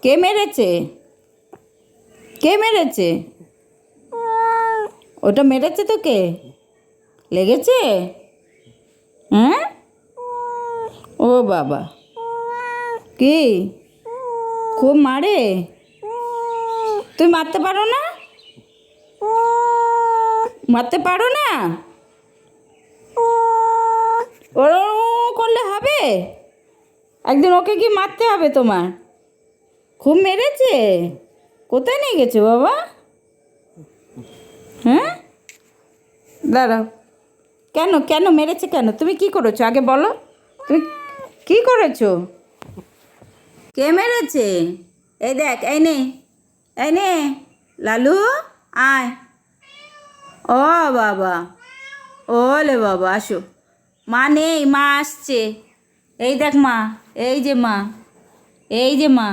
কে মেরেছে? কে মেরেছে? ওটা মেরেছে তো কে? লেগেছে? হ্যাঁ? ও বাবা, কি খুব মারে? তুমি মারতে পারো না? মারতে পারো না? ওরকম করলে হবে? একদিন ওকে কি মারতে হবে তোমার। খুব মেরেছে? কোথায় নিয়ে গেছে বাবা? হ্যাঁ, দাঁড়াও। কেন কেন মেরেছে কেন? তুমি কি করেছো আগে বলো। তুমি কি করেছো? কে মেরেছে? এই দেখ, এই নে, এই নে, লালু, আয়। ও বাবা, ওলে বাবা, আসো। মা নেই, মা আসছে। এই দেখ মা, এই যে মা, এই যে মা।